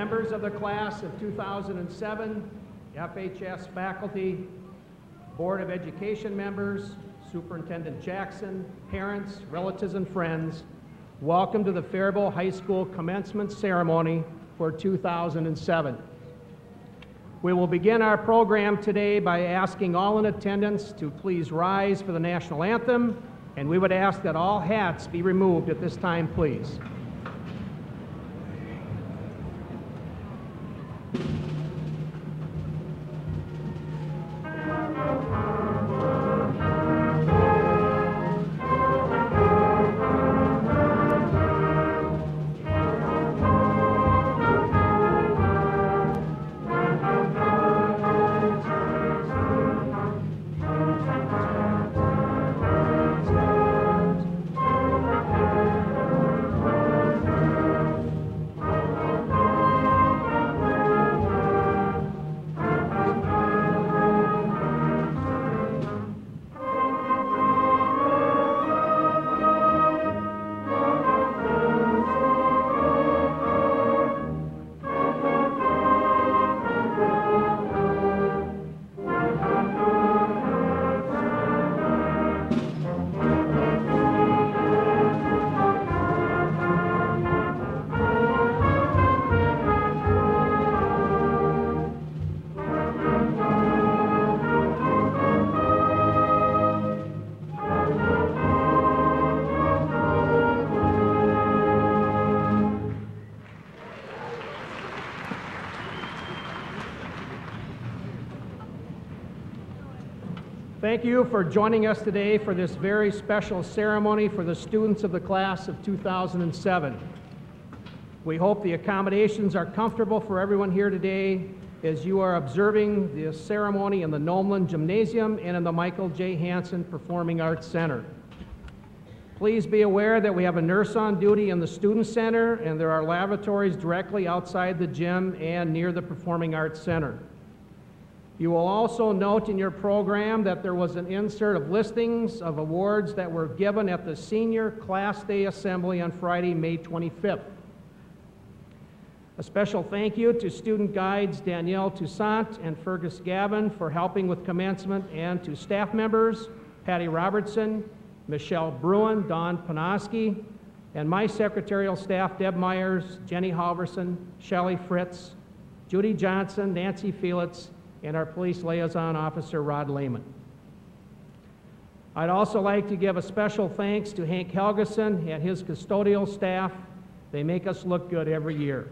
Members of the class of 2007, FHS faculty, Board of Education members, Superintendent Jackson, parents, relatives, and friends, welcome to the Faribault High School commencement ceremony for 2007. We will begin our program today by asking all in attendance to please rise for the national anthem, and we would ask that all hats be removed at this time, please. Thank you for joining us today for this very special ceremony for the students of the class of 2007. We hope the accommodations are comfortable for everyone here today as you are observing the ceremony in the Nomeland Gymnasium and in the Michael J. Hansen Performing Arts Center. Please be aware that we have a nurse on duty in the Student Center, and there are lavatories directly outside the gym and near the Performing Arts Center. You will also note in your program that there was an insert of listings of awards that were given at the Senior Class Day Assembly on Friday, May 25th. A special thank you to student guides Danielle Toussaint and Fergus Gavin for helping with commencement, and to staff members Patty Robertson, Michelle Bruin, Don Panoski, and my secretarial staff Deb Myers, Jenny Halverson, Shelley Fritz, Judy Johnson, Nancy Felix, and our police liaison officer, Rod Lehman. I'd also like to give a special thanks to Hank Helgeson and his custodial staff. They make us look good every year.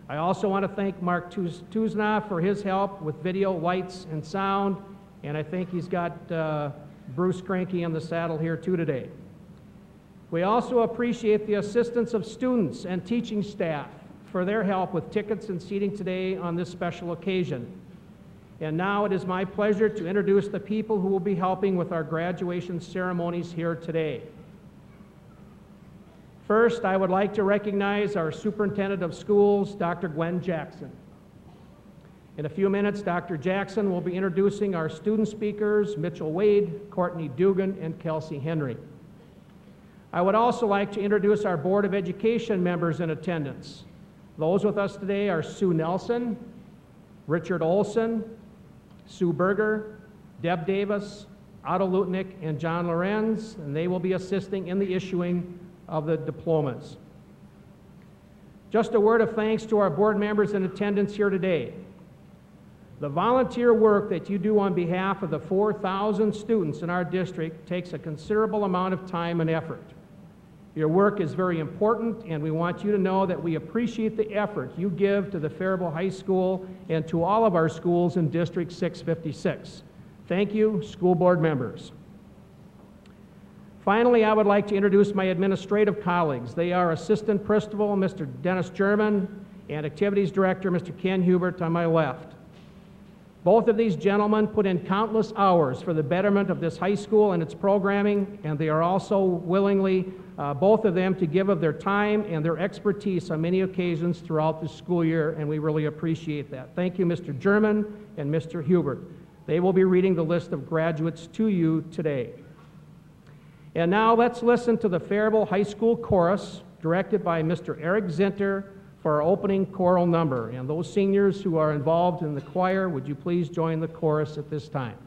I also want to thank Mark Tuzna for his help with video, lights, and sound, and I think he's got Bruce Cranky in the saddle here too today. We also appreciate the assistance of students and teaching staff for their help with tickets and seating today on this special occasion. And now it is my pleasure to introduce the people who will be helping with our graduation ceremonies here today. First, I would like to recognize our Superintendent of Schools, Dr. Gwen Jackson. In a few minutes, Dr. Jackson will be introducing our student speakers, Mitchell Wade, Courtney Dugan, and Kelsey Henry. I would also like to introduce our Board of Education members in attendance. Those with us today are Sue Nelson, Richard Olson, Sue Berger, Deb Davis, Otto Lutnick, and John Lorenz, and they will be assisting in the issuing of the diplomas. Just a word of thanks to our board members in attendance here today. The volunteer work that you do on behalf of the 4,000 students in our district takes a considerable amount of time and effort. Your work is very important, and we want you to know that we appreciate the effort you give to the Faribault High School and to all of our schools in District 656. Thank you, school board members. Finally, I would like to introduce my administrative colleagues. They are Assistant Principal, Mr. Dennis German, and Activities Director, Mr. Ken Hubert, on my left. Both of these gentlemen put in countless hours for the betterment of this high school and its programming, and they are also willingly, both of them, to give of their time and their expertise on many occasions throughout the school year, and we really appreciate that. Thank you, Mr. German and Mr. Hubert. They will be reading the list of graduates to you today. And now let's listen to the Faribault High School Chorus, directed by Mr. Eric Zinter, for our opening choral number. And those seniors who are involved in the choir, would you please join the chorus at this time?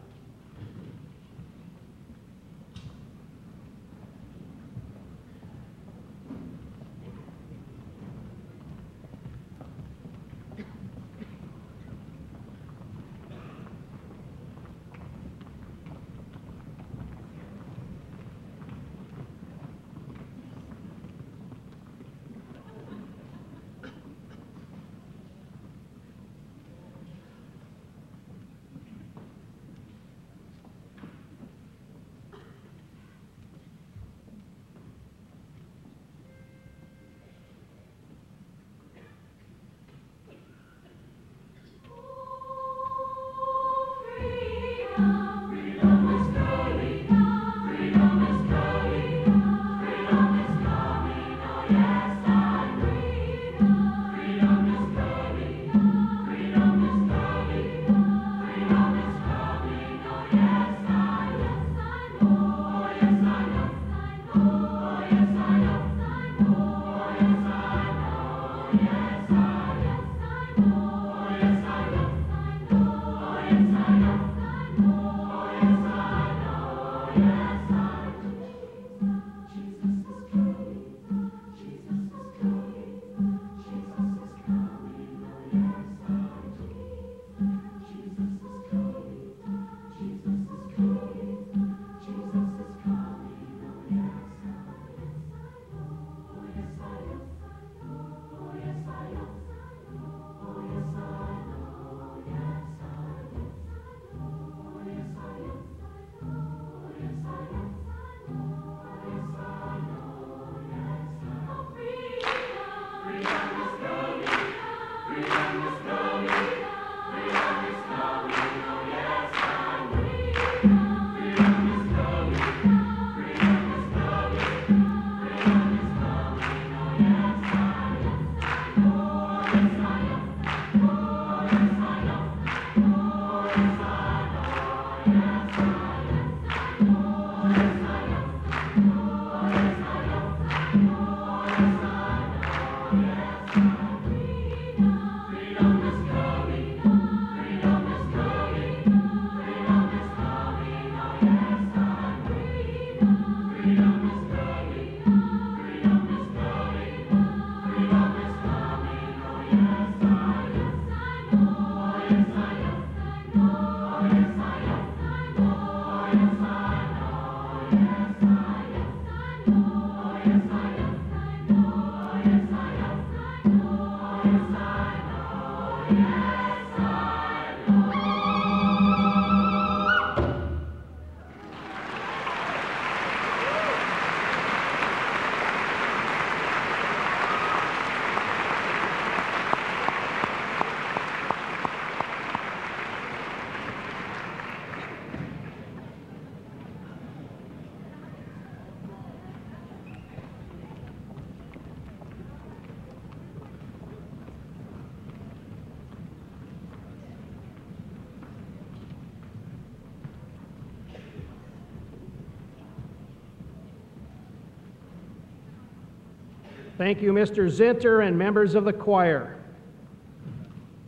Thank you, Mr. Zinter and members of the choir.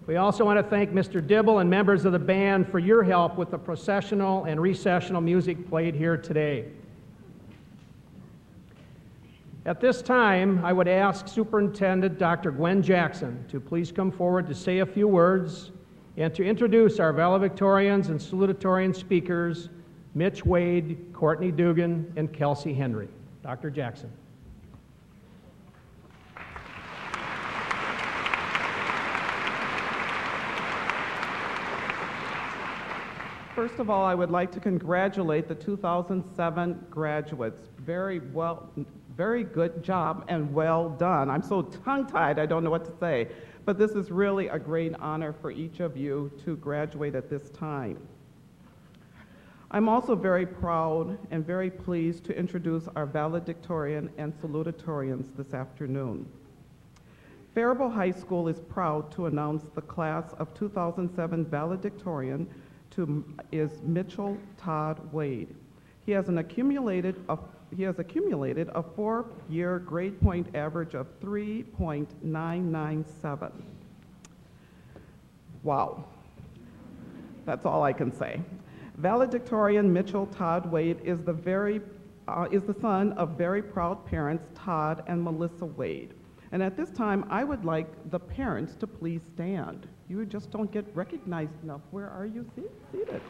We also want to thank Mr. Dibble and members of the band for your help with the processional and recessional music played here today. At this time, I would ask Superintendent Dr. Gwen Jackson to please come forward to say a few words and to introduce our valedictorians and salutatorian speakers, Mitch Wade, Courtney Dugan, and Kelsey Henry. Dr. Jackson. First of all, I would like to congratulate the 2007 graduates. Very good job and well done. I'm so tongue-tied, I don't know what to say. But this is really a great honor for each of you to graduate at this time. I'm also very proud and very pleased to introduce our valedictorian and salutatorians this afternoon. Faribault High School is proud to announce the class of 2007 valedictorian is Mitchell Todd Wade. He has an accumulated he has accumulated a 4-year grade point average of 3.997. Wow. That's all I can say. Valedictorian Mitchell Todd Wade is the son of very proud parents, Todd and Melissa Wade. And at this time, I would like the parents to please stand. You just don't get recognized enough. Where are you seated?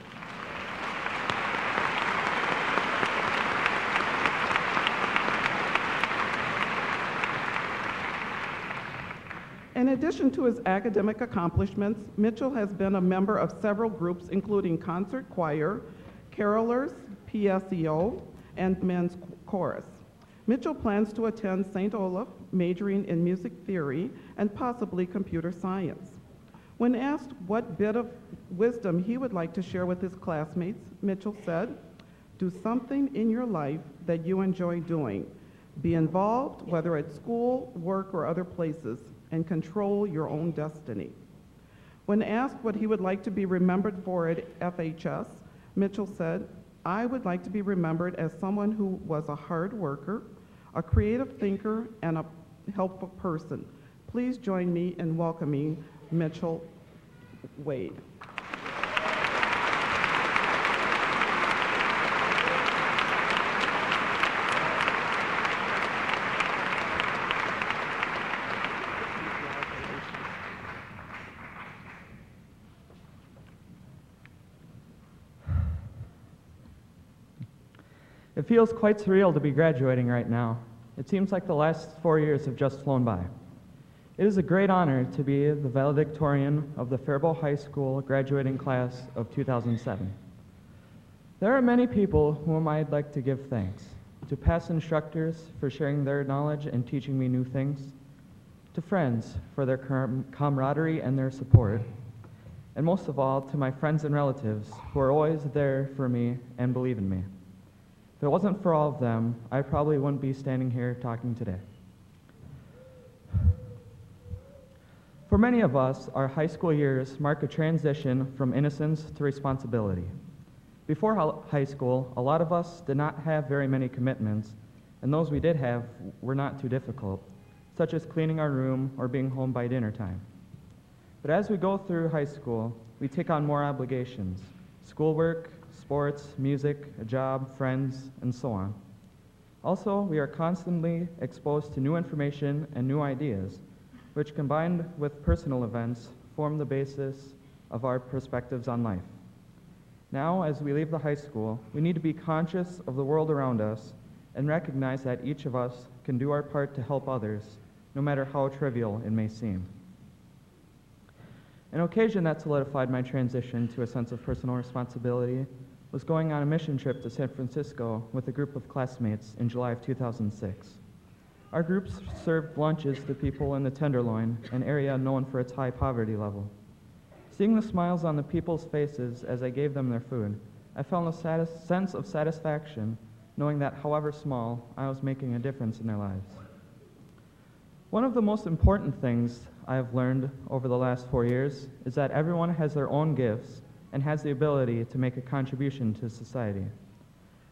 In addition to his academic accomplishments, Mitchell has been a member of several groups, including concert choir, carolers, PSEO, and men's chorus. Mitchell plans to attend St. Olaf, majoring in music theory and possibly computer science. When asked what bit of wisdom he would like to share with his classmates, Mitchell said, "Do something in your life that you enjoy doing. Be involved, whether at school, work, or other places, and control your own destiny." When asked what he would like to be remembered for at FHS, Mitchell said, "I would like to be remembered as someone who was a hard worker, a creative thinker, and a helpful person." Please join me in welcoming Mitchell Wade. It feels quite surreal to be graduating right now. It seems like the last 4 years have just flown by. It is a great honor to be the valedictorian of the Faribault High School graduating class of 2007. There are many people whom I'd like to give thanks. To past instructors for sharing their knowledge and teaching me new things. To friends for their camaraderie and their support. And most of all, to my friends and relatives who are always there for me and believe in me. If it wasn't for all of them, I probably wouldn't be standing here talking today. For many of us, our high school years mark a transition from innocence to responsibility. Before high school, a lot of us did not have very many commitments, and those we did have were not too difficult, such as cleaning our room or being home by dinner time. But as we go through high school, we take on more obligations: schoolwork, sports, music, a job, friends, and so on. Also, we are constantly exposed to new information and new ideas, which combined with personal events form the basis of our perspectives on life. Now, as we leave the high school, we need to be conscious of the world around us and recognize that each of us can do our part to help others, no matter how trivial it may seem. An occasion that solidified my transition to a sense of personal responsibility was going on a mission trip to San Francisco with a group of classmates in July of 2006. Our group served lunches to people in the Tenderloin, an area known for its high poverty level. Seeing the smiles on the people's faces as I gave them their food, I felt a sense of satisfaction knowing that, however small, I was making a difference in their lives. One of the most important things I have learned over the last 4 years is that everyone has their own gifts and has the ability to make a contribution to society.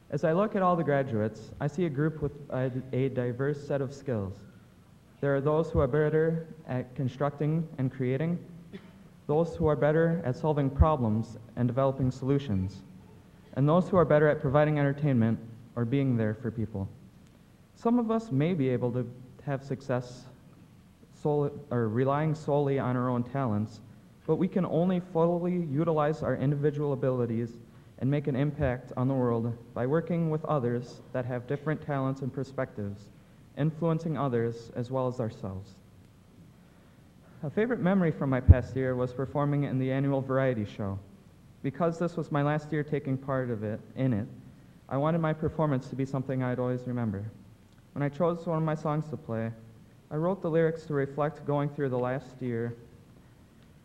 As I look at all the graduates, I see a group with a diverse set of skills. There are those who are better at constructing and creating, those who are better at solving problems and developing solutions, and those who are better at providing entertainment or being there for people. Some of us may be able to have success relying solely on our own talents, but we can only fully utilize our individual abilities and make an impact on the world by working with others that have different talents and perspectives, influencing others as well as ourselves. A favorite memory from my past year was performing in the annual variety show. Because this was my last year taking part in it, I wanted my performance to be something I'd always remember. When I chose one of my songs to play, I wrote the lyrics to reflect going through the last year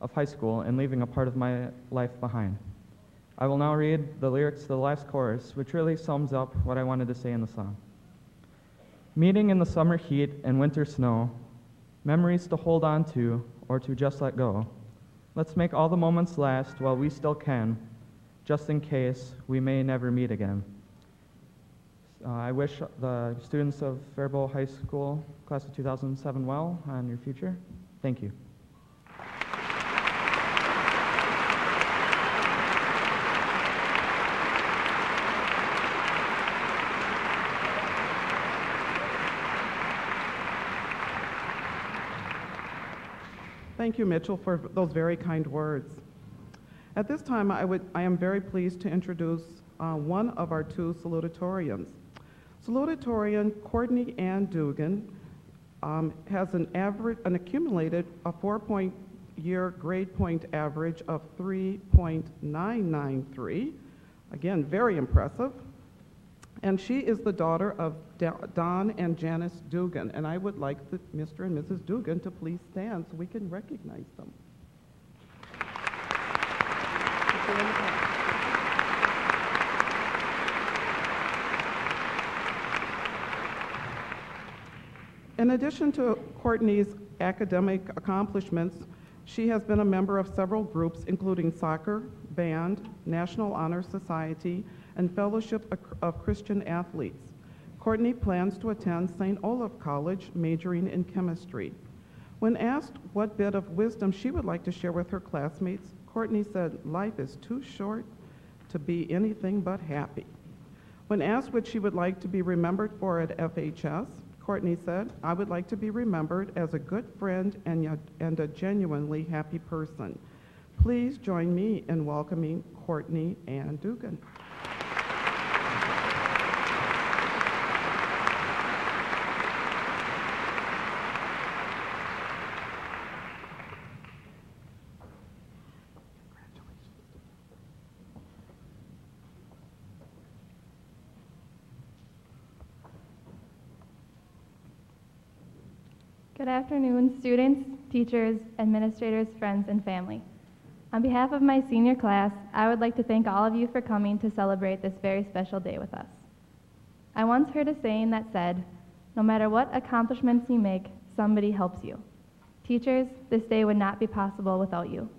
of high school and leaving a part of my life behind. I will now read the lyrics to the last chorus, which really sums up what I wanted to say in the song. Meeting in the summer heat and winter snow, memories to hold on to or to just let go. Let's make all the moments last while we still can, just in case we may never meet again. I wish the students of Faribault High School, class of 2007, well on your future. Thank you. Thank you, Mitchell, for those very kind words. At this time, I am very pleased to introduce one of our two salutatorians. Salutatorian Courtney Ann Dugan has an accumulated 4-year grade point average of 3.993. Again, very impressive. And she is the daughter of Don and Janice Dugan. And I would like Mr. and Mrs. Dugan to please stand so we can recognize them. In addition to Courtney's academic accomplishments, she has been a member of several groups, including soccer, band, National Honor Society, and Fellowship of Christian Athletes. Courtney plans to attend St. Olaf College, majoring in chemistry. When asked what bit of wisdom she would like to share with her classmates, Courtney said, "Life is too short to be anything but happy." When asked what she would like to be remembered for at FHS, Courtney said, "I would like to be remembered as a good friend and a genuinely happy person." Please join me in welcoming Courtney Ann Dugan. Good afternoon, students, teachers, administrators, friends, and family. On behalf of my senior class, I would like to thank all of you for coming to celebrate this very special day with us. I once heard a saying that said, "No matter what accomplishments you make, somebody helps you." Teachers, this day would not be possible without you.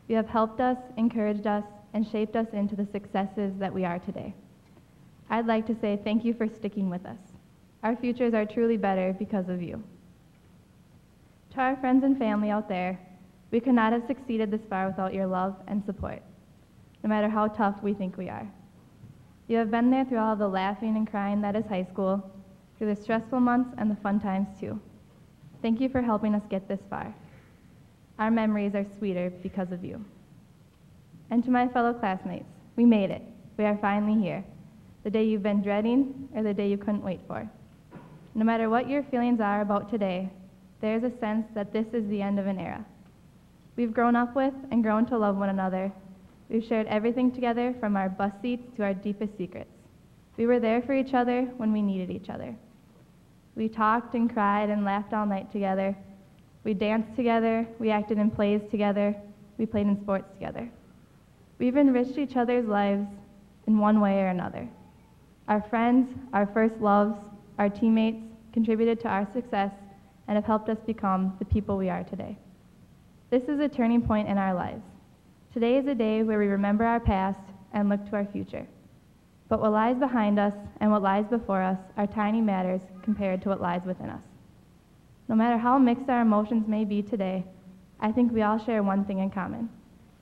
You have helped us, encouraged us, and shaped us into the successes that we are today. I'd like to say thank you for sticking with us. Our futures are truly better because of you. To our friends and family out there, we could not have succeeded this far without your love and support, no matter how tough we think we are. You have been there through all of the laughing and crying that is high school, through the stressful months and the fun times too. Thank you for helping us get this far. Our memories are sweeter because of you. And to my fellow classmates, we made it. We are finally here. The day you've been dreading or the day you couldn't wait for. No matter what your feelings are about today, there is a sense that this is the end of an era. We've grown up with and grown to love one another. We've shared everything together from our bus seats to our deepest secrets. We were there for each other when we needed each other. We talked and cried and laughed all night together. We danced together, we acted in plays together, we played in sports together. We've enriched each other's lives in one way or another. Our friends, our first loves, our teammates contributed to our success and have helped us become the people we are today. This is a turning point in our lives. Today is a day where we remember our past and look to our future. But what lies behind us and what lies before us are tiny matters compared to what lies within us. No matter how mixed our emotions may be today, I think we all share one thing in common.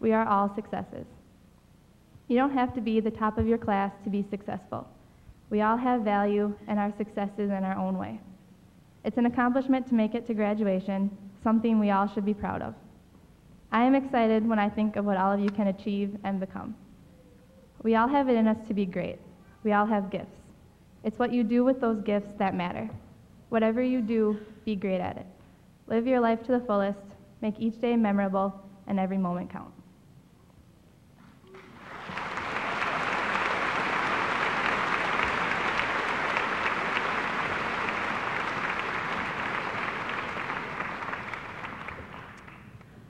We are all successes. You don't have to be the top of your class to be successful. We all have value and our successes in our own way. It's an accomplishment to make it to graduation, something we all should be proud of. I am excited when I think of what all of you can achieve and become. We all have it in us to be great. We all have gifts. It's what you do with those gifts that matter. Whatever you do, be great at it. Live your life to the fullest, make each day memorable, and every moment count.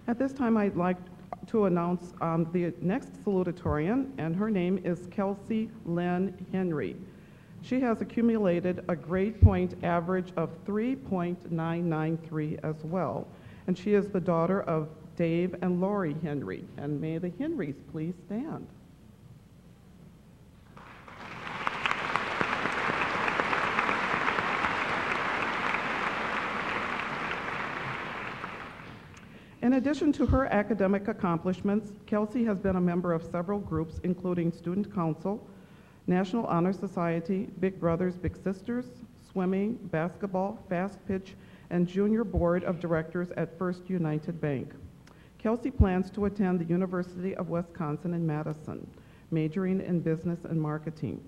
At this time, I'd like to announce the next salutatorian, and her name is Kelsey Lynn Henry. She has accumulated a grade point average of 3.993 as well, and she is the daughter of Dave and Lori Henry. And may the Henrys please stand. In addition to her academic accomplishments, Kelsey has been a member of several groups, including Student Council, National Honor Society, Big Brothers Big Sisters, swimming, basketball, fast pitch, and junior board of directors at First United Bank. Kelsey plans to attend the University of Wisconsin in Madison, majoring in business and marketing.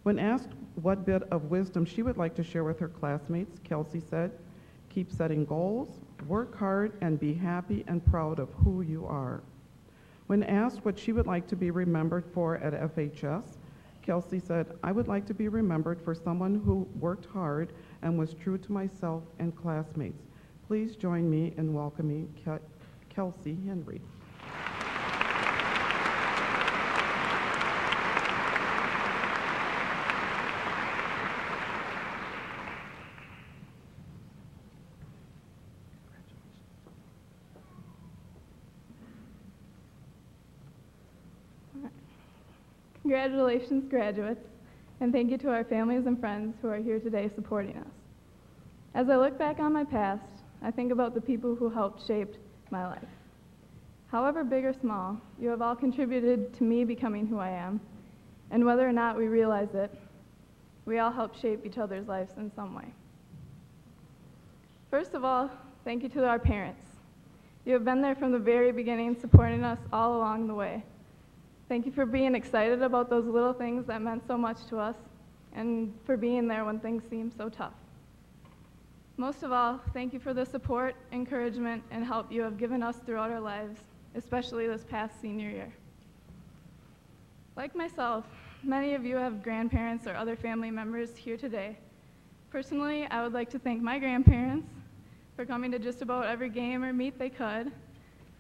When asked what bit of wisdom she would like to share with her classmates, Kelsey said, "Keep setting goals, work hard, and be happy and proud of who you are." When asked what she would like to be remembered for at FHS, Kelsey said, "I would like to be remembered for someone who worked hard and was true to myself and classmates." Please join me in welcoming Kelsey Henry. Congratulations, graduates, and thank you to our families and friends who are here today supporting us. As I look back on my past, I think about the people who helped shape my life. However big or small, you have all contributed to me becoming who I am, and whether or not we realize it, we all help shape each other's lives in some way. First of all, thank you to our parents. You have been there from the very beginning, supporting us all along the way. Thank you for being excited about those little things that meant so much to us, and for being there when things seemed so tough. Most of all, thank you for the support, encouragement, and help you have given us throughout our lives, especially this past senior year. Like myself, many of you have grandparents or other family members here today. Personally, I would like to thank my grandparents for coming to just about every game or meet they could,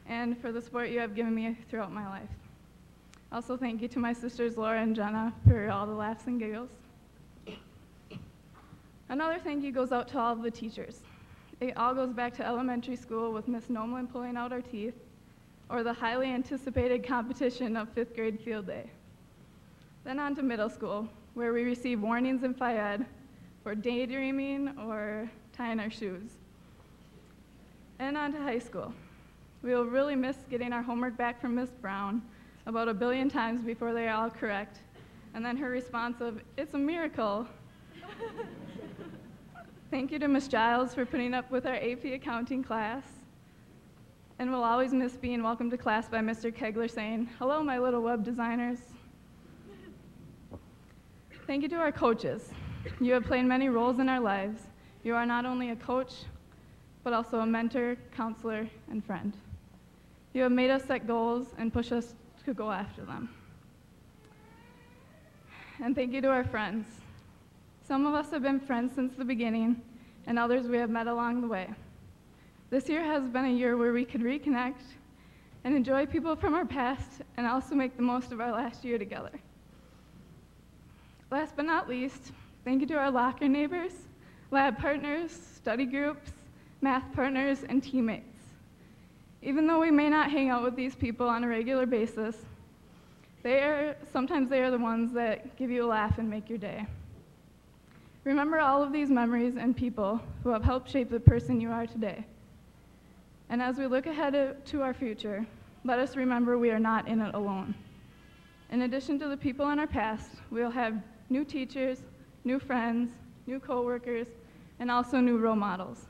and for the support you have given me throughout my life. Also, thank you to my sisters Laura and Jenna for all the laughs and giggles. Another thank you goes out to all of the teachers. It all goes back to elementary school with Miss Nolan pulling out our teeth, or the highly anticipated competition of 5th grade field day. Then on to middle school, where we receive warnings in Phi-Ed for daydreaming or tying our shoes. And on to high school. We will really miss getting our homework back from Miss Brown about 1 billion times before they are all correct, and then her response of, "It's a miracle." Thank you to Miss Giles for putting up with our AP accounting class, and we'll always miss being welcomed to class by Mr. Kegler saying, "Hello, my little web designers." Thank you to our coaches. You have played many roles in our lives. You are not only a coach, but also a mentor, counselor, and friend. You have made us set goals and push us to go after them. And thank you to our friends. Some of us have been friends since the beginning, and others we have met along the way. This year has been a year where we could reconnect and enjoy people from our past, and also make the most of our last year together. Last but not least, thank you to our locker neighbors, lab partners, study groups, math partners, and teammates. Even though we may not hang out with these people on a regular basis, sometimes they are the ones that give you a laugh and make your day. Remember all of these memories and people who have helped shape the person you are today. And as we look ahead to our future, let us remember we are not in it alone. In addition to the people in our past, we will have new teachers, new friends, new coworkers, and also new role models.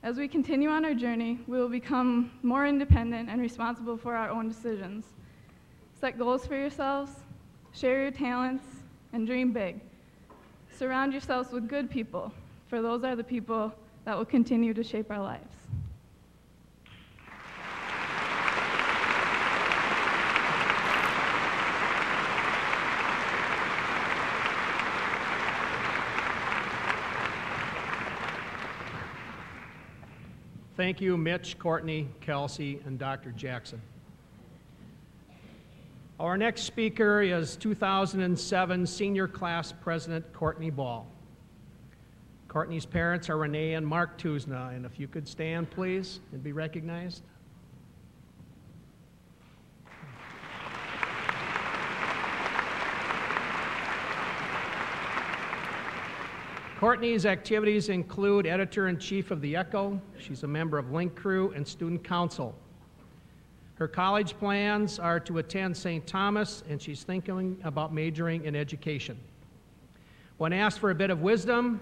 As we continue on our journey, we will become more independent and responsible for our own decisions. Set goals for yourselves, share your talents, and dream big. Surround yourselves with good people, for those are the people that will continue to shape our lives. Thank you, Mitch, Courtney, Kelsey, and Dr. Jackson. Our next speaker is 2007 Senior Class President Courtney Ball. Courtney's parents are Renee and Mark Tuzna, and if you could stand, please, and be recognized. Courtney's activities include editor-in-chief of The Echo. She's a member of Link Crew and Student Council. Her college plans are to attend St. Thomas, and she's thinking about majoring in education. When asked for a bit of wisdom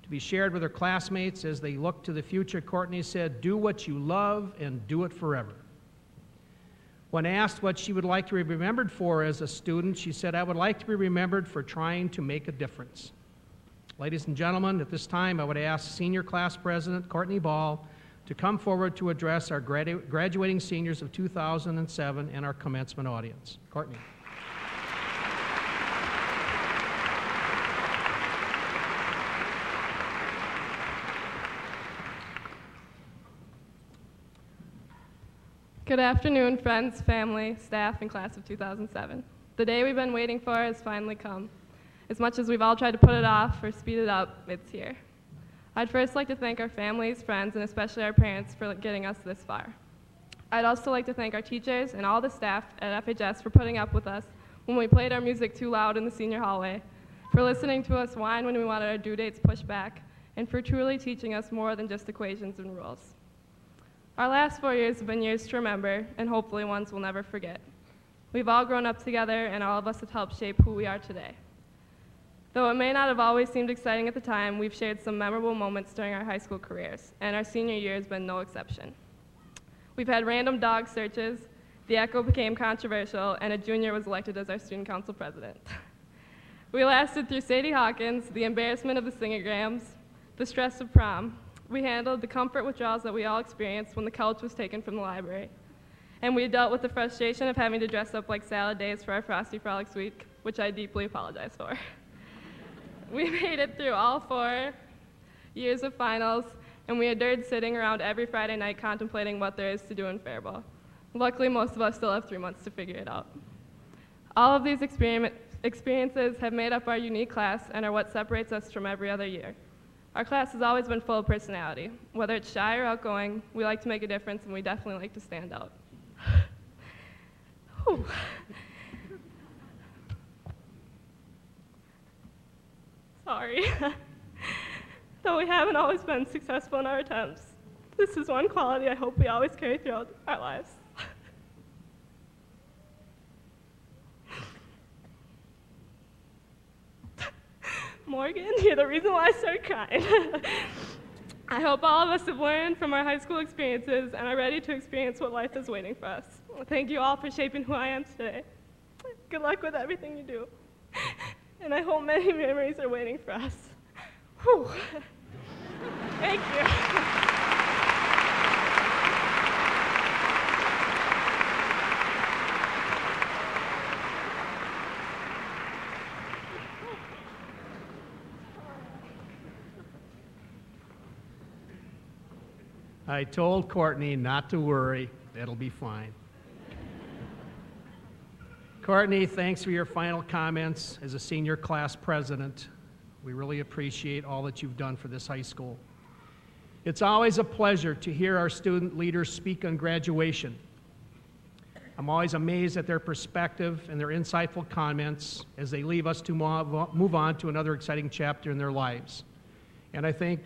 to be shared with her classmates as they look to the future, Courtney said, "Do what you love and do it forever." When asked what she would like to be remembered for as a student, she said, "I would like to be remembered for trying to make a difference." Ladies and gentlemen, at this time, I would ask Senior Class President Courtney Ball to come forward to address our graduating seniors of 2007 and our commencement audience. Courtney. Good afternoon, friends, family, staff, and class of 2007. The day we've been waiting for has finally come. As much as we've all tried to put it off or speed it up, it's here. I'd first like to thank our families, friends, and especially our parents for getting us this far. I'd also like to thank our teachers and all the staff at FHS for putting up with us when we played our music too loud in the senior hallway, for listening to us whine when we wanted our due dates pushed back, and for truly teaching us more than just equations and rules. Our last 4 years have been years to remember, and hopefully ones we'll never forget. We've all grown up together, and all of us have helped shape who we are today. Though it may not have always seemed exciting at the time, we've shared some memorable moments during our high school careers, and our senior year has been no exception. We've had random dog searches, the Echo became controversial, and a junior was elected as our student council president. We lasted through Sadie Hawkins, the embarrassment of the singograms, the stress of prom. We handled the comfort withdrawals that we all experienced when the couch was taken from the library. And we dealt with the frustration of having to dress up like salad days for our Frosty Frolics week, which I deeply apologize for. We made it through all 4 years of finals, and we endured sitting around every Friday night contemplating what there is to do in Faribault. Luckily, most of us still have 3 months to figure it out. All of these experiences have made up our unique class and are what separates us from every other year. Our class has always been full of personality. Whether it's shy or outgoing, we like to make a difference, and we definitely like to stand out. Sorry. Though we haven't always been successful in our attempts, this is one quality I hope we always carry throughout our lives. Morgan, you're the reason why I started crying. I hope all of us have learned from our high school experiences and are ready to experience what life is waiting for us. Thank you all for shaping who I am today. Good luck with everything you do. And I hope many memories are waiting for us. Whew. Thank you. I told Courtney not to worry. It'll be fine. Courtney, thanks for your final comments as a senior class president. We really appreciate all that you've done for this high school. It's always a pleasure to hear our student leaders speak on graduation. I'm always amazed at their perspective and their insightful comments as they leave us to move on to another exciting chapter in their lives. And I think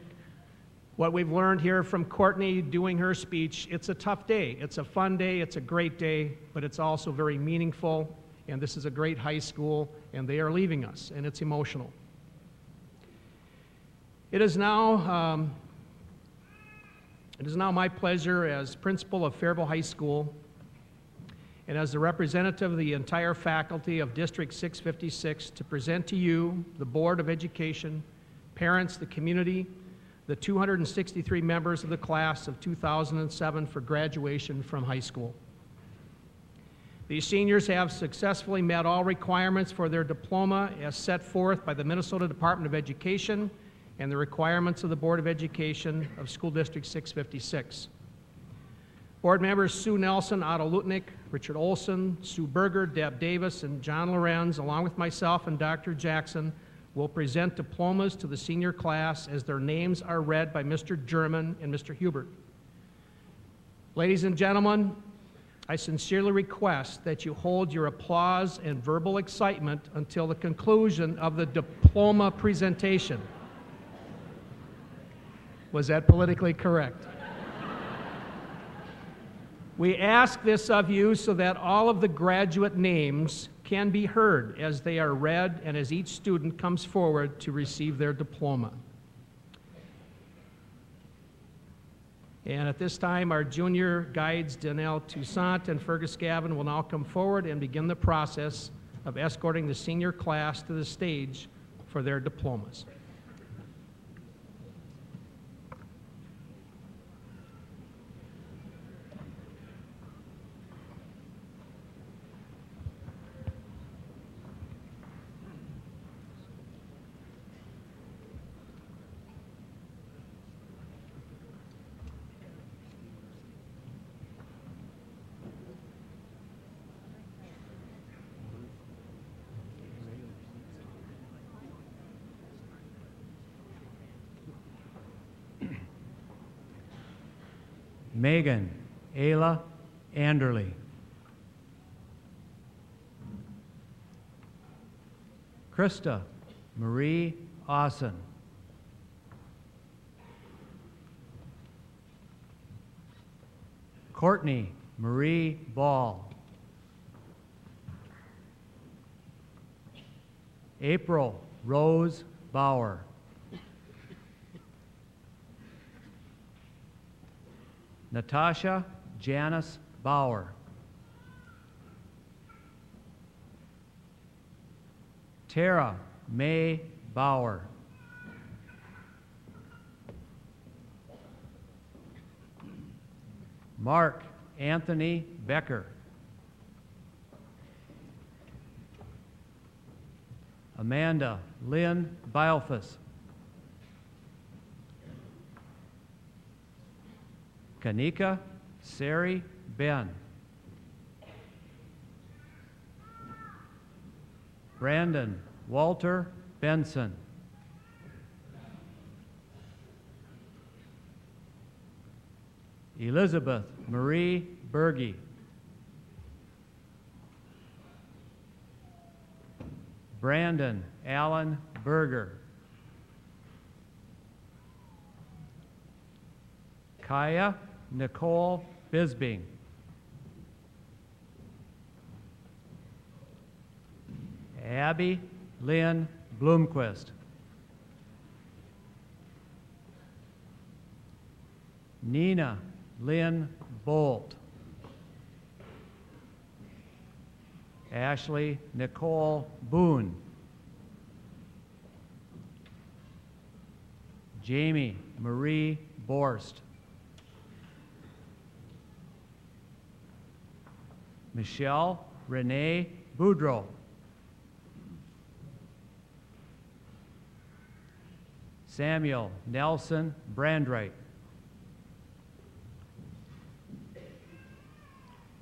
what we've learned here from Courtney doing her speech, it's a tough day. It's a fun day, it's a great day, but it's also very meaningful, and this is a great high school, and they are leaving us, and it's emotional. It is now my pleasure as principal of Faribault High School and as the representative of the entire faculty of District 656 to present to you, the Board of Education, parents, the community, the 263 members of the class of 2007 for graduation from high school. These seniors have successfully met all requirements for their diploma as set forth by the Minnesota Department of Education and the requirements of the Board of Education of School District 656. Board members Sue Nelson, Otto Lutnick, Richard Olson, Sue Berger, Deb Davis, and John Lorenz, along with myself and Dr. Jackson, will present diplomas to the senior class as their names are read by Mr. German and Mr. Hubert. Ladies and gentlemen, I sincerely request that you hold your applause and verbal excitement until the conclusion of the diploma presentation. Was that politically correct? We ask this of you so that all of the graduate names can be heard as they are read and as each student comes forward to receive their diploma. And at this time, our junior guides, Danelle Toussaint and Fergus Gavin, will now come forward and begin the process of escorting the senior class to the stage for their diplomas. Megan Ayla Anderley. Krista Marie Austin. Courtney Marie Ball. April Rose Bauer. Natasha Janice Bauer. Tara May Bauer. Mark Anthony Becker. Amanda Lynn Bilfus. Kanika Sari Ben. Brandon Walter Benson. Elizabeth Marie Berge. Brandon Allen Berger. Kaya Nicole Bisbing. Abby Lynn Bloomquist. Nina Lynn Bolt. Ashley Nicole Boone. Jamie Marie Borst. Michelle Renee Boudreau. Samuel Nelson Brandwright.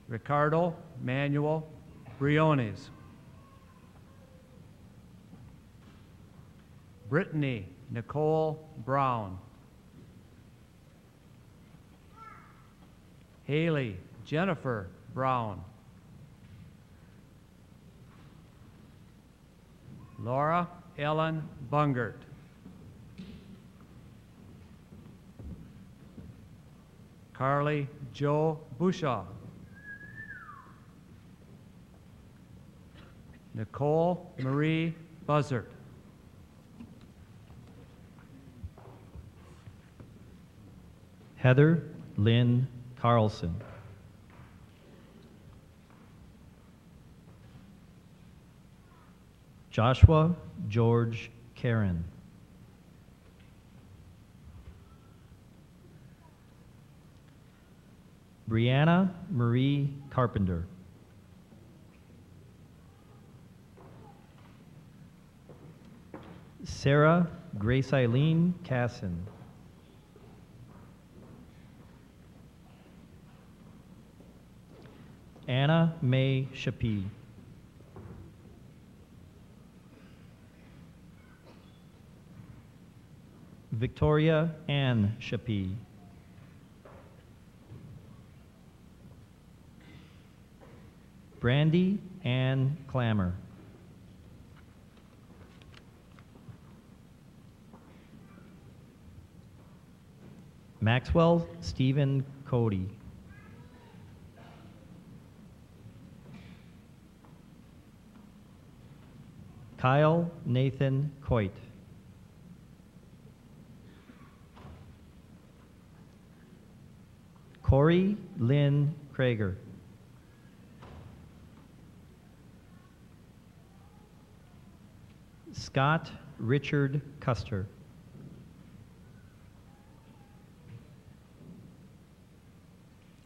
Ricardo Manuel Briones. Brittany Nicole Brown. Haley Jennifer Brown. Laura Ellen Bungert. Carly Jo Bushaw. Nicole Marie Buzzard. Heather Lynn Carlson. Joshua George Karen. Brianna Marie Carpenter. Sarah Grace Eileen Casson. Anna May Shapee. Victoria Ann Shapee. Brandy Ann Clammer. Maxwell Stephen Cody. Kyle Nathan Coit. Corey Lynn Krager. Scott Richard Custer.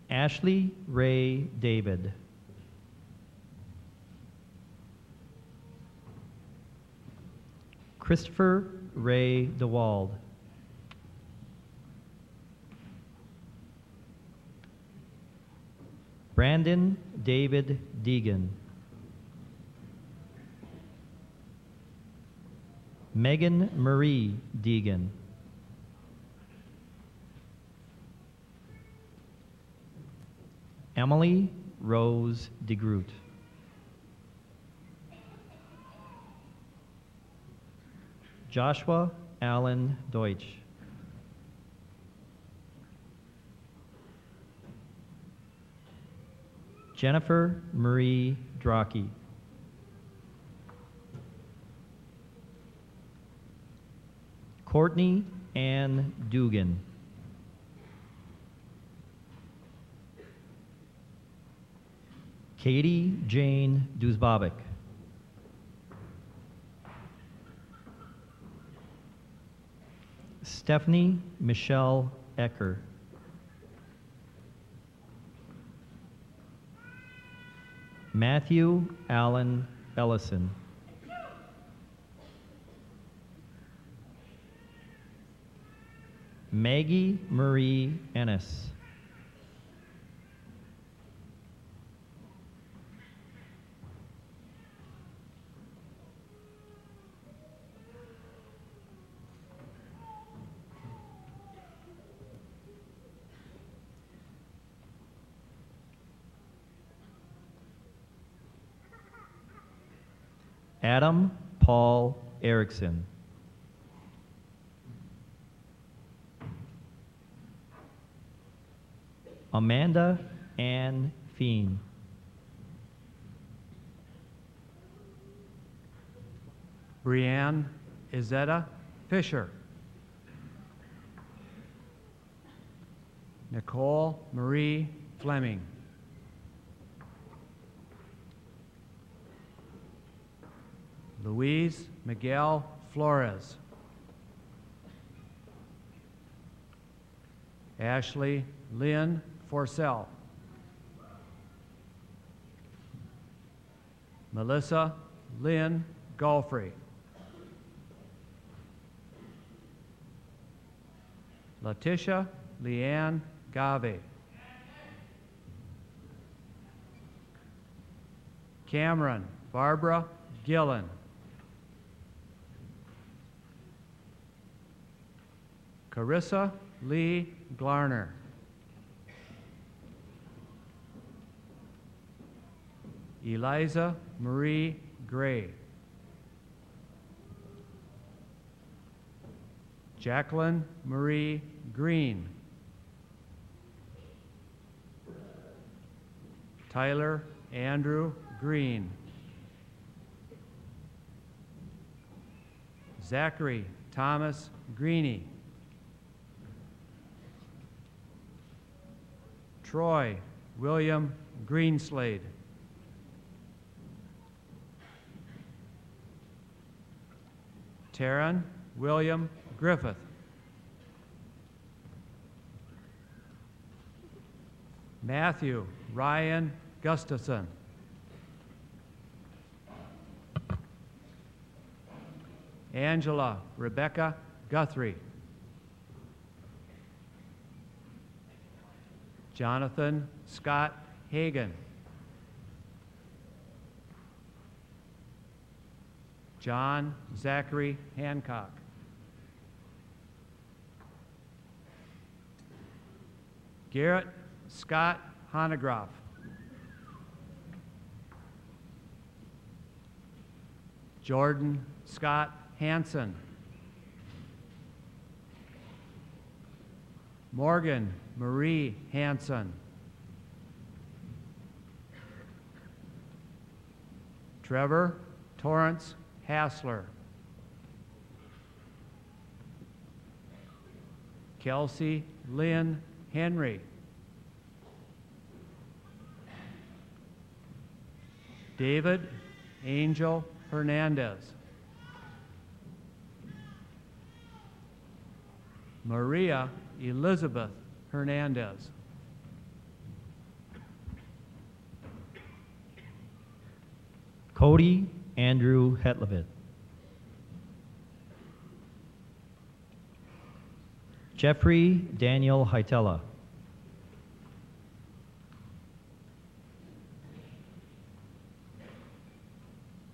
Ashley Ray David. Christopher Ray DeWald. Brandon David Deegan. Megan Marie Deegan. Emily Rose DeGroot. Joshua Allen Deutsch. Jennifer Marie Draki. Courtney Ann Dugan. Katie Jane Duzbabic. Stephanie Michelle Ecker. Matthew Allen Ellison. Maggie Marie Ennis. Adam Paul Erickson. Amanda Ann Feen. Brianne Izetta Fisher. Nicole Marie Fleming. Louise Miguel Flores. Ashley Lynn Forsell. Melissa Lynn Golfrey. Letitia Leanne Gave. Cameron Barbara Gillen. Carissa Lee Glarner. Eliza Marie Gray. Jacqueline Marie Green. Tyler Andrew Green. Zachary Thomas Greeny. Troy William Greenslade. Taryn William Griffith. Matthew Ryan Gustafson. Angela Rebecca Guthrie. Jonathan Scott Hagan. John Zachary Hancock. Garrett Scott Honegroff. Jordan Scott Hansen. Morgan Marie Hanson. Trevor Torrance Hassler. Kelsey Lynn Henry. David Angel Hernandez. Maria Elizabeth Hernandez. Cody Andrew Hetlevitt. Jeffrey Daniel Heitella.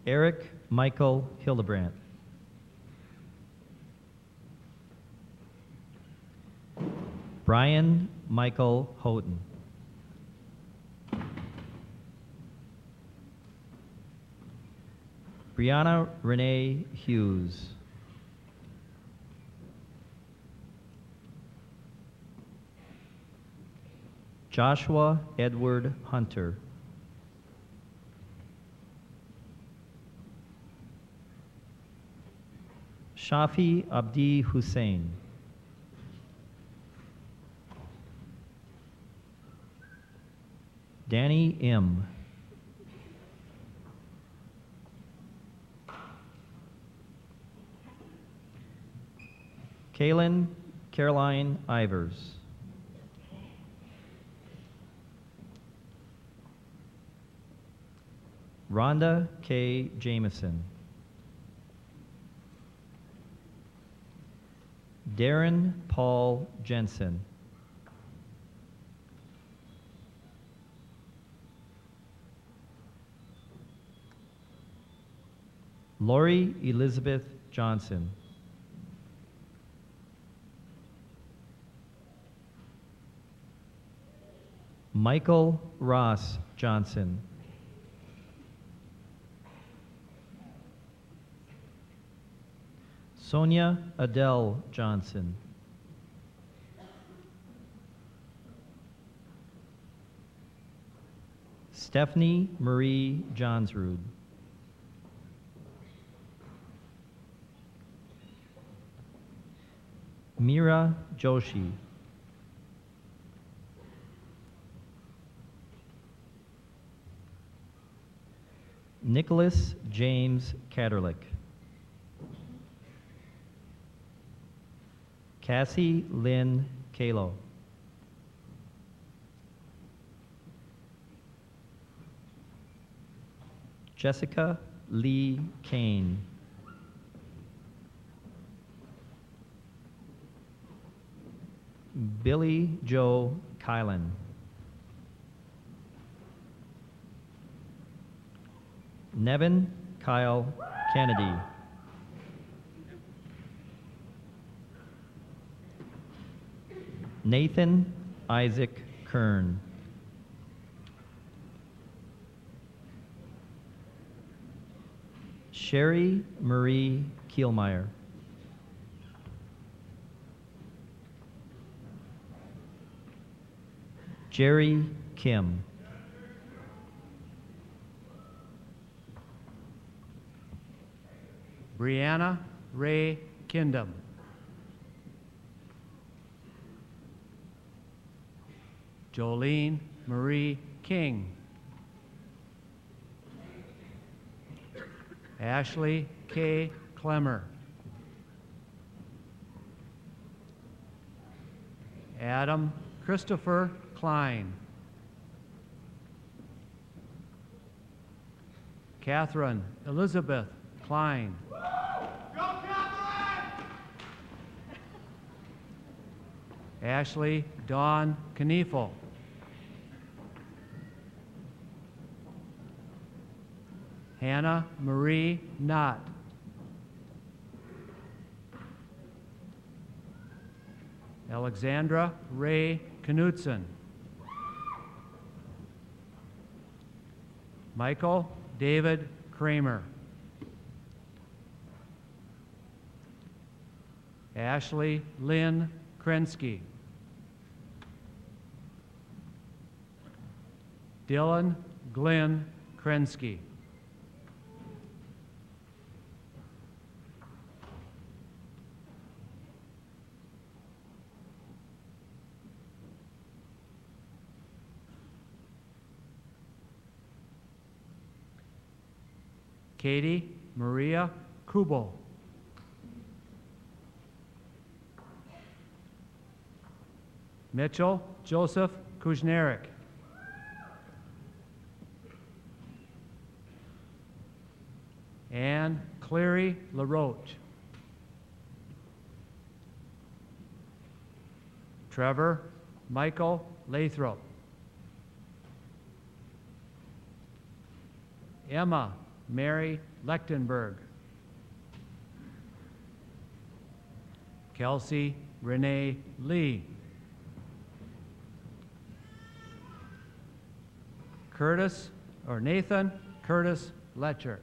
Eric Michael Hildebrandt. Brian Michael Houghton. Brianna Renee Hughes. Joshua Edward Hunter. Shafi Abdi Hussein. Danny M. Kaylin Caroline Ivers. Rhonda K. Jameson. Darren Paul Jensen. Lori Elizabeth Johnson. Michael Ross Johnson. Sonia Adele Johnson. Stephanie Marie Johnsrud. Mira Joshi. Nicholas James Katerlick. Cassie Lynn Kalo. Jessica Lee Kane. Billy Joe Kylan. Nevin Kyle Kennedy. Nathan Isaac Kern. Sherry Marie Kielmeyer. Jerry Kim. Brianna Ray Kindom. Jolene Marie King. Ashley K. Clemmer. Adam Christopher Klein. Catherine Elizabeth Klein. Ashley Dawn Kniefel. Hannah Marie Knott. Alexandra Ray Knudsen. Michael David Kramer. Ashley Lynn Krensky. Dylan Glenn Krensky. Katie Maria Kubo. Mitchell Joseph Kuznerek. Anne Cleary LaRoche. Trevor Michael Lathrop. Emma Mary Lechtenberg. Kelsey Renee Lee. Nathan Curtis Letcher.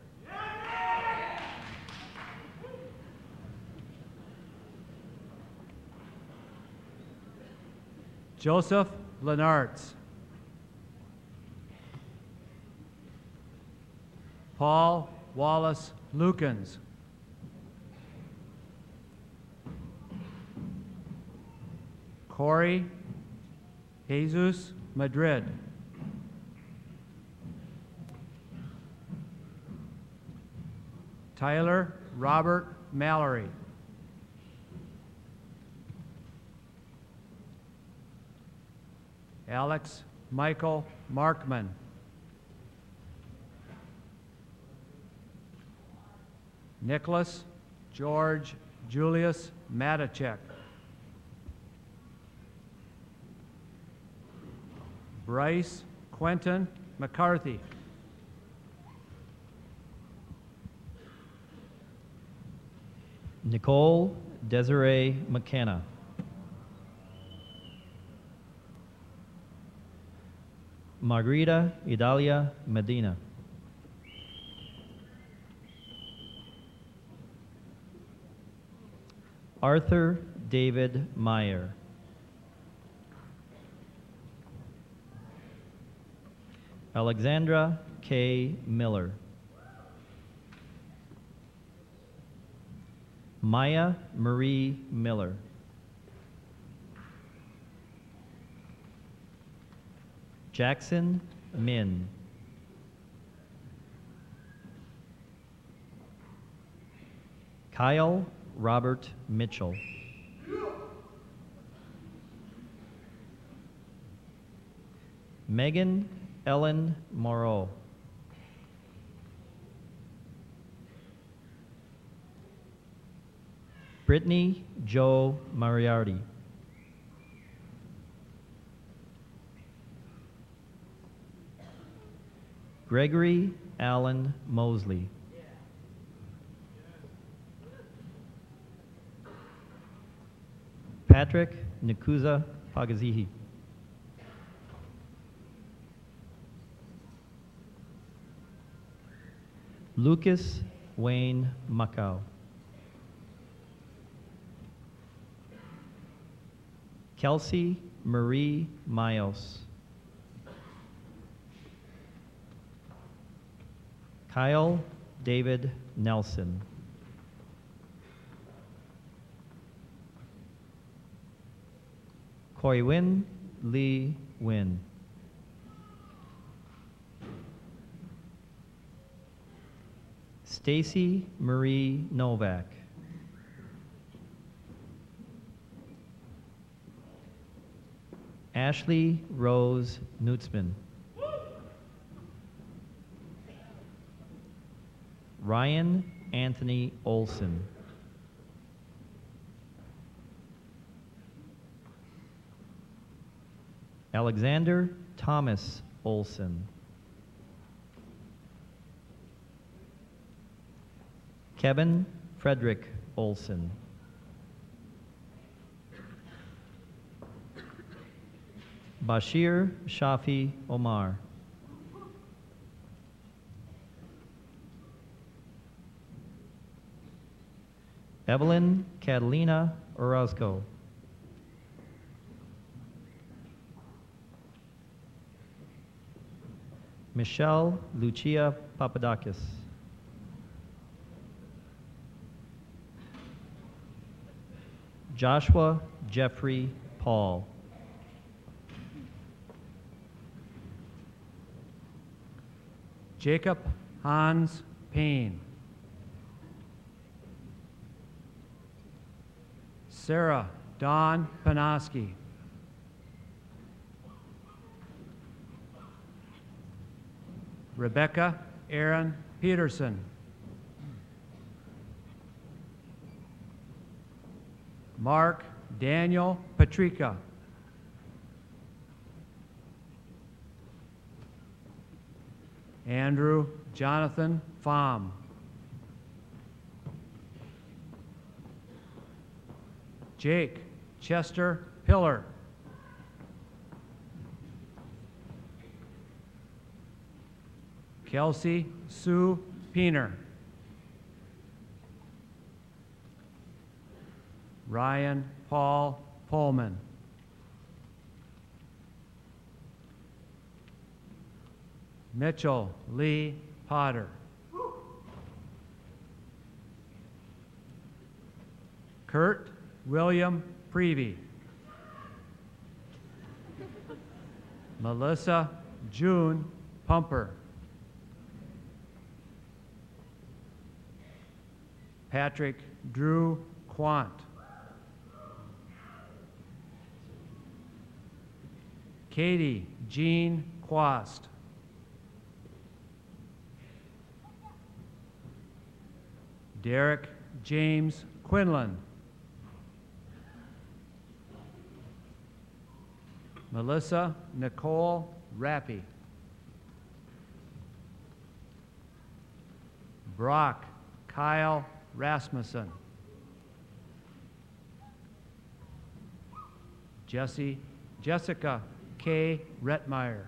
Joseph Lenartz. Paul Wallace Lukens. Corey Jesus Madrid. Tyler Robert Mallory. Alex Michael Markman. Nicholas George Julius Matachek. Bryce Quentin McCarthy. Nicole Desiree McKenna. Margarita Idalia Medina. Arthur David Meyer. Alexandra K. Miller. Maya Marie Miller. Jackson Min. Kyle Robert Mitchell. Megan Ellen Moreau. Brittany Joe Moriarty. Gregory Allen Mosley. Patrick Nikuza Pagazihi. Lucas Wayne Macau. Kelsey Marie Miles. Kyle David Nelson. Koi Win Lee Win. Stacy Marie Novak. Ashley Rose Nutzman. Ryan Anthony Olson. Alexander Thomas Olson. Kevin Frederick Olson. Bashir Shafi Omar. Evelyn Catalina Orozco. Michelle Lucia Papadakis. Joshua Jeffrey Paul. Jacob Hans Payne. Sarah Dawn Panoski. Rebecca Aaron Peterson. Mark Daniel Patrica. Andrew Jonathan Pham. Jake Chester Pillar. Kelsey Sue Peener. Ryan Paul Pullman. Mitchell Lee Potter. Kurt William Prevey. Melissa June Pumper. Patrick Drew Quant. Katie Jean Quast. Derek James Quinlan. Melissa Nicole Rappy. Brock Kyle Rasmussen. Jessica K. Rettmeyer.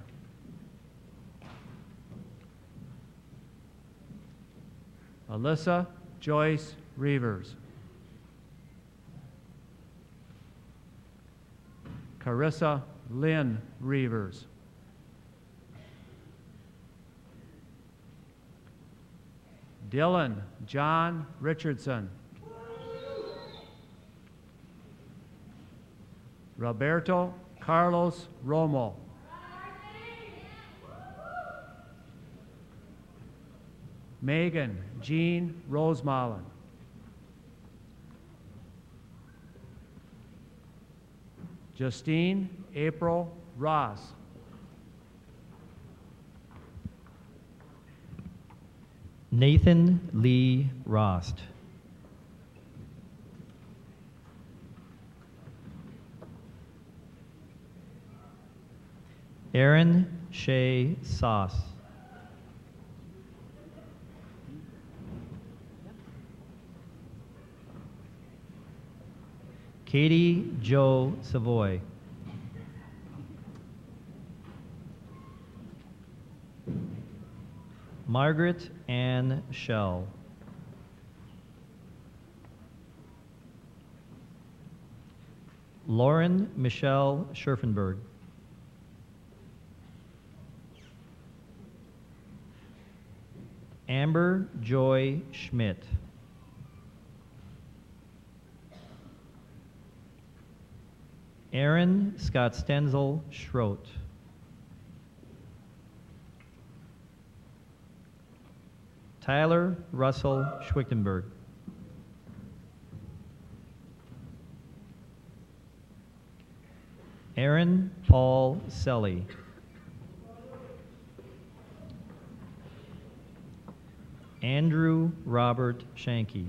Alyssa Joyce Reavers. Carissa Lynn Reavers. Dylan John Richardson. Roberto Carlos Romo. Megan Jean Rosemalen. Justine April Ross. Nathan Lee Rost. Aaron Shea Sauce. Katie Jo Savoy. Margaret Ann Shell. Lauren Michelle Scherfenberg. Amber Joy Schmidt. Aaron Scott Stenzel Schroet. Tyler Russell Schwichtenberg. Aaron Paul Selly. Andrew Robert Shanky.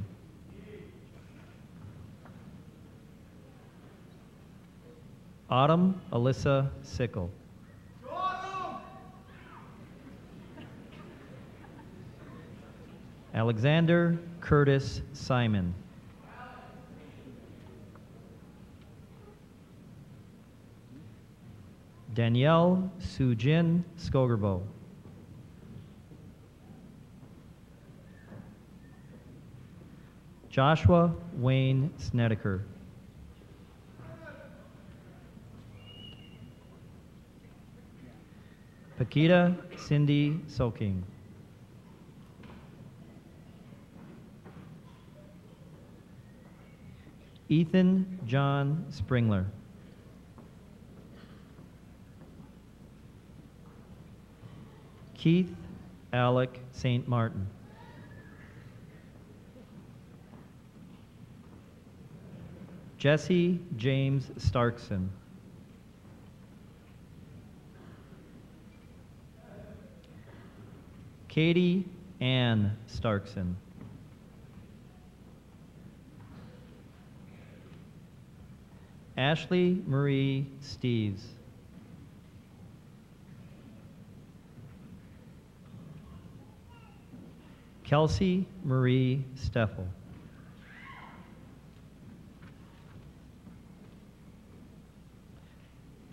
Autumn Alyssa Sickle. Alexander Curtis Simon. Danielle Sujin Skogerbo. Joshua Wayne Snedeker. Paquita Cindy Soking. Ethan John Springler. Keith Alec St. Martin. Jesse James Starkson. Katie Ann Starkson. Ashley Marie Steves. Kelsey Marie Steffel.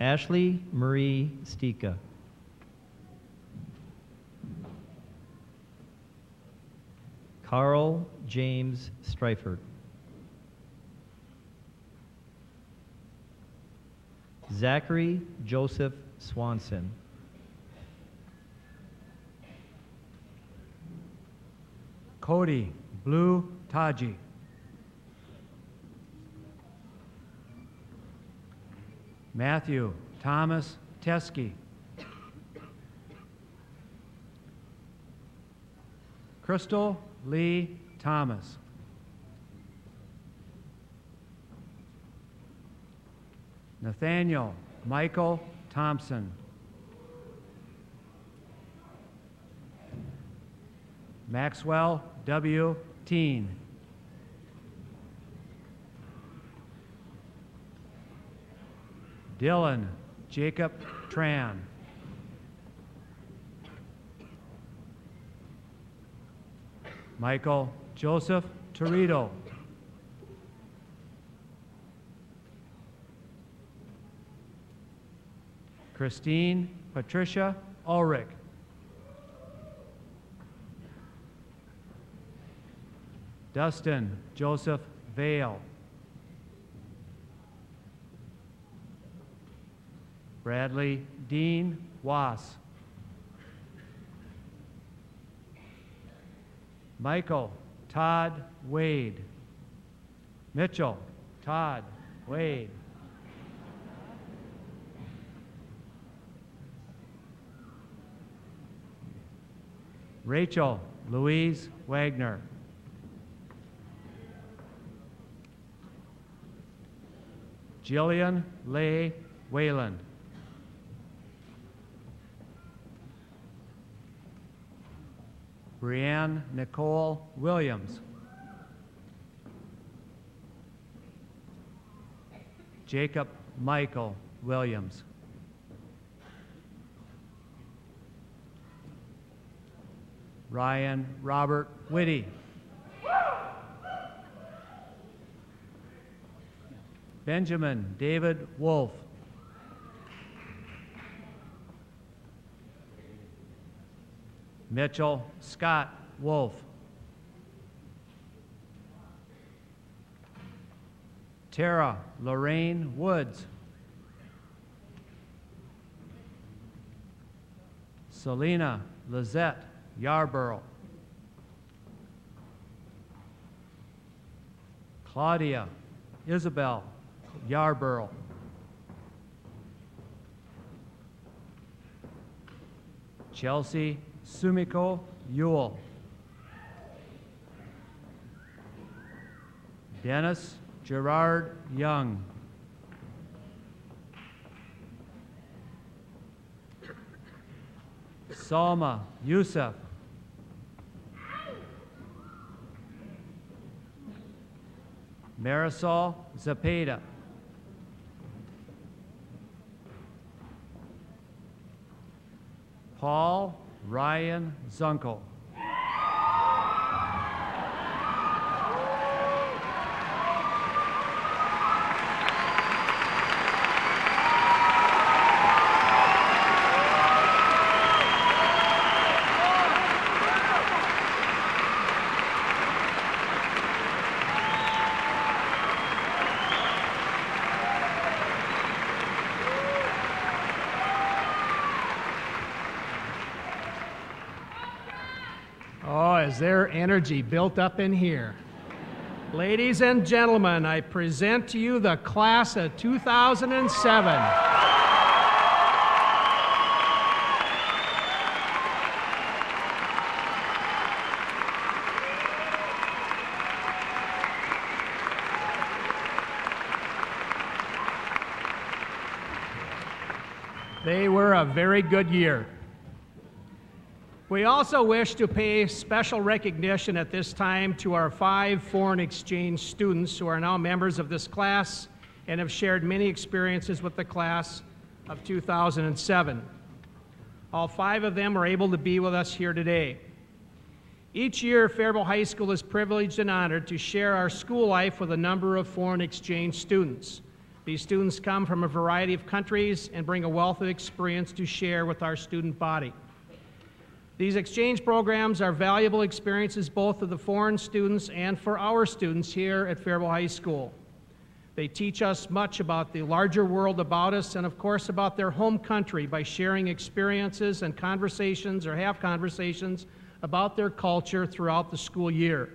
Ashley Marie Stika. Carl James Streifert. Zachary Joseph Swanson. Cody Blue Taji. Matthew Thomas Teskey. Crystal Lee Thomas. Nathaniel Michael Thompson. Maxwell W. Teen. Dylan Jacob Tran. Michael Joseph Torito. Christine Patricia Ulrich. Dustin Joseph Vale. Bradley Dean Wass. Michael Todd Wade. Mitchell Todd Wade. Rachel Louise Wagner. Jillian Leigh Wayland. Brianne Nicole Williams. Jacob Michael Williams. Ryan Robert Whitty. Benjamin David Wolf. Mitchell Scott Wolf. Tara Lorraine Woods. Selena Lizette Yarborough. Claudia Isabel Yarborough. Chelsea Sumiko Ewell. Dennis Gerard Young. Salma Youssef. Marisol Zapata. Paul Ryan Zunkel. there energy built up in here? Ladies and gentlemen, I present to you the class of 2007. They were a very good year. We also wish to pay special recognition at this time to our 5 foreign exchange students who are now members of this class and have shared many experiences with the class of 2007. All 5 of them are able to be with us here today. Each year, Faribault High School is privileged and honored to share our school life with a number of foreign exchange students. These students come from a variety of countries and bring a wealth of experience to share with our student body. These exchange programs are valuable experiences both for the foreign students and for our students here at Faribault High School. They teach us much about the larger world about us and, of course, about their home country by sharing experiences and conversations or have conversations about their culture throughout the school year.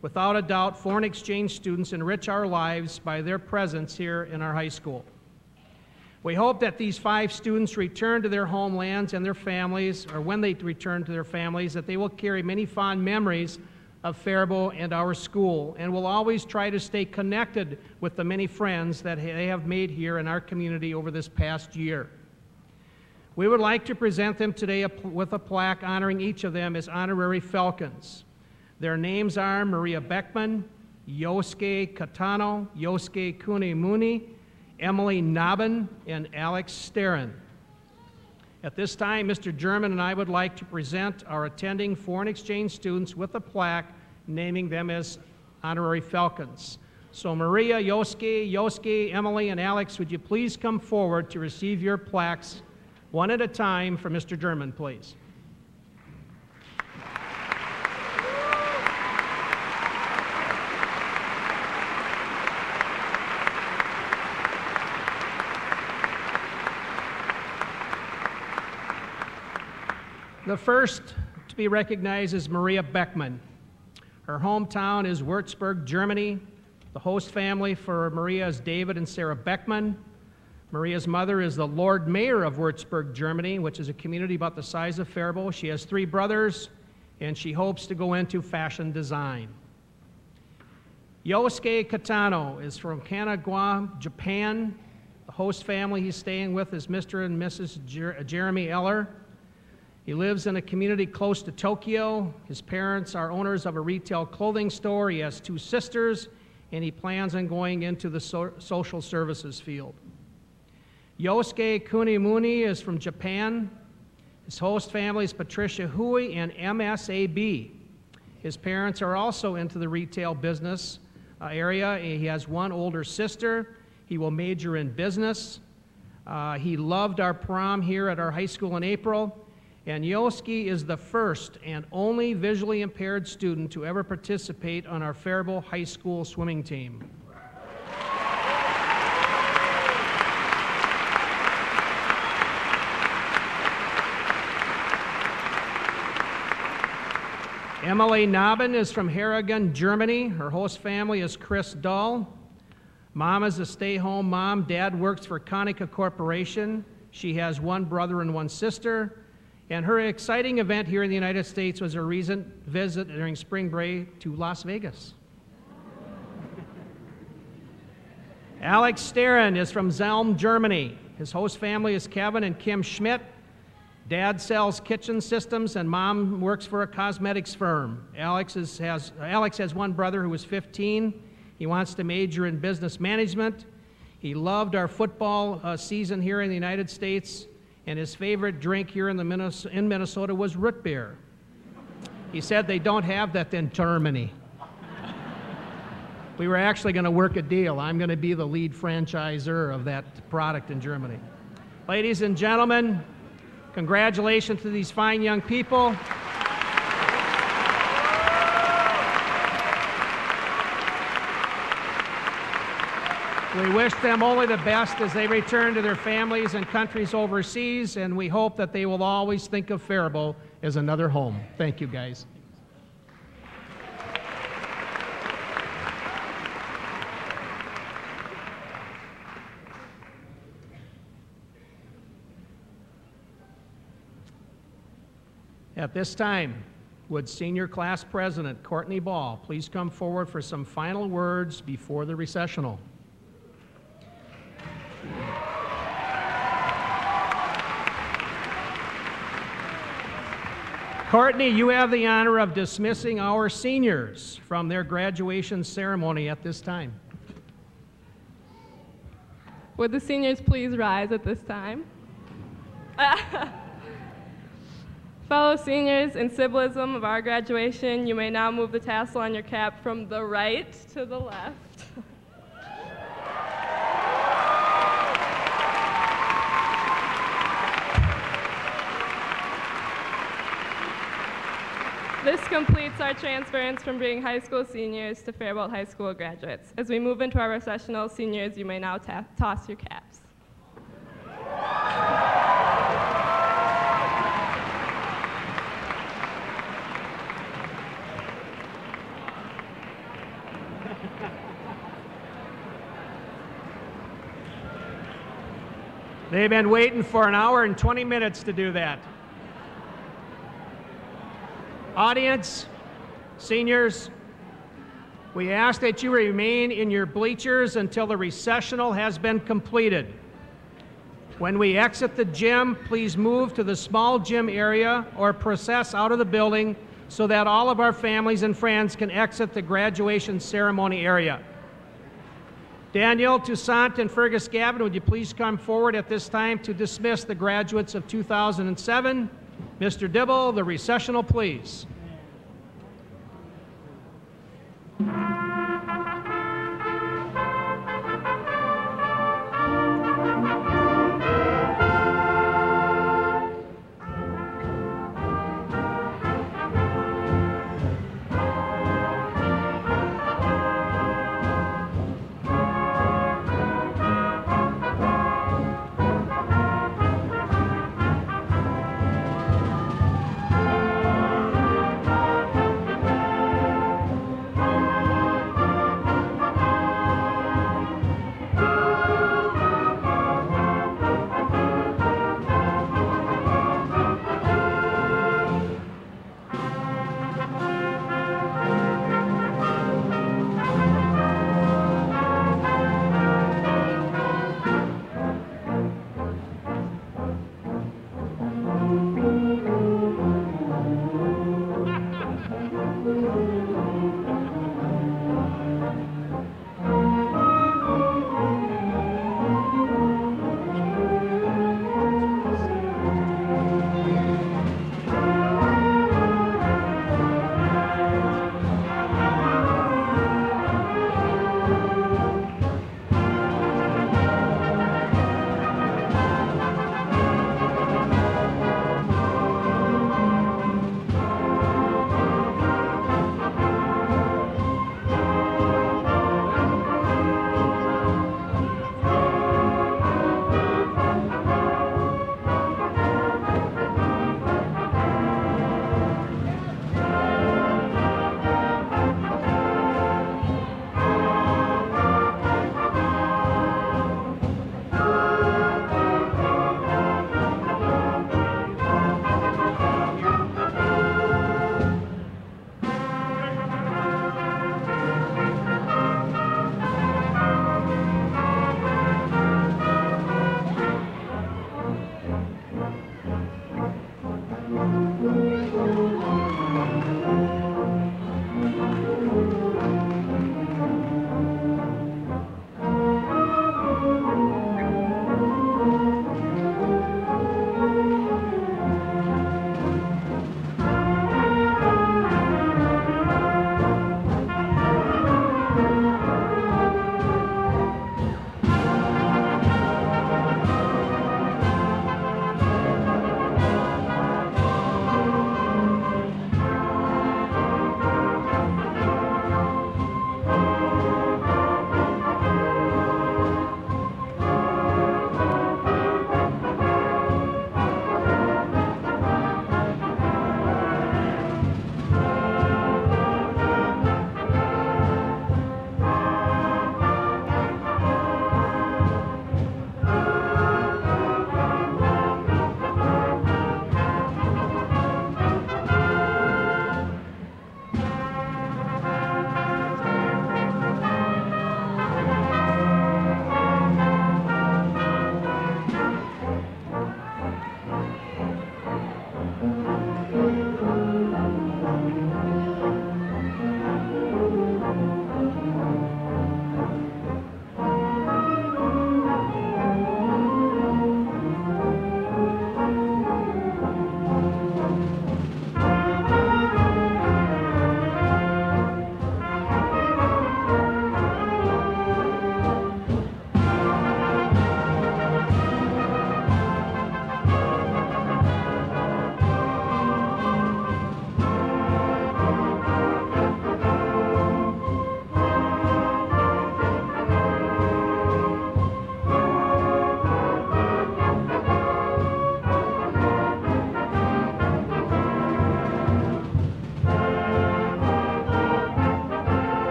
Without a doubt, foreign exchange students enrich our lives by their presence here in our high school. We hope that these 5 students return to their homelands and their families, or when they return to their families, that they will carry many fond memories of Faribault and our school, and will always try to stay connected with the many friends that they have made here in our community over this past year. We would like to present them today with a plaque honoring each of them as honorary Falcons. Their names are Maria Beckman, Yosuke Katano, Yosuke Kunemuni, Emily Nabin, and Alex Sterin. At this time, Mr. German and I would like to present our attending foreign exchange students with a plaque naming them as honorary Falcons. So Maria, Yosuke, Emily, and Alex, would you please come forward to receive your plaques one at a time for Mr. German, please. The first to be recognized is Maria Beckman. Her hometown is Würzburg, Germany. The host family for Maria is David and Sarah Beckman. Maria's mother is the Lord Mayor of Würzburg, Germany, which is a community about the size of Faribault. She has 3 brothers, and she hopes to go into fashion design. Yosuke Katano is from Kanagawa, Japan. The host family he's staying with is Mr. and Mrs. Jeremy Eller. He lives in a community close to Tokyo. His parents are owners of a retail clothing store. He has 2 sisters, and he plans on going into the social services field. Yosuke Kunemuni is from Japan. His host family is Patricia Hui and MSAB. His parents are also into the retail business area. He has 1 older sister. He will major in business. He loved our prom here at our high school in April. And Yosuke is the first and only visually impaired student to ever participate on our Faribault High School swimming team. Emily Nabin is from Harrigan, Germany. Her host family is Chris Dahl. Mom is a stay-home mom. Dad works for Konica Corporation. She has 1 brother and 1 sister. And her exciting event here in the United States was a recent visit during spring break to Las Vegas. Alex Sterin is from Zelm, Germany. His host family is Kevin and Kim Schmidt. Dad sells kitchen systems and Mom works for a cosmetics firm. Alex has 1 brother who is 15. He wants to major in business management. He loved our football season here in the United States. And his favorite drink here in Minnesota was root beer. He said they don't have that in Germany. We were actually going to work a deal. I'm going to be the lead franchisor of that product in Germany. Ladies and gentlemen, congratulations to these fine young people. We wish them only the best as they return to their families and countries overseas, and we hope that they will always think of Faribault as another home. Thank you, guys. At this time, would Senior Class President Courtney Ball please come forward for some final words before the recessional? Courtney, you have the honor of dismissing our seniors from their graduation ceremony at this time. Would the seniors please rise at this time? Fellow seniors, in symbolism of our graduation, you may now move the tassel on your cap from the right to the left. This completes our transference from being high school seniors to Faribault High School graduates. As we move into our recessional, seniors, you may now toss your caps. They've been waiting for an hour and 20 minutes to do that. Audience, seniors, we ask that you remain in your bleachers until the recessional has been completed. When we exit the gym, please move to the small gym area or process out of the building so that all of our families and friends can exit the graduation ceremony area. Daniel, Toussaint, and Fergus Gavin, would you please come forward at this time to dismiss the graduates of 2007? Mr. Dibble, the recessional, please.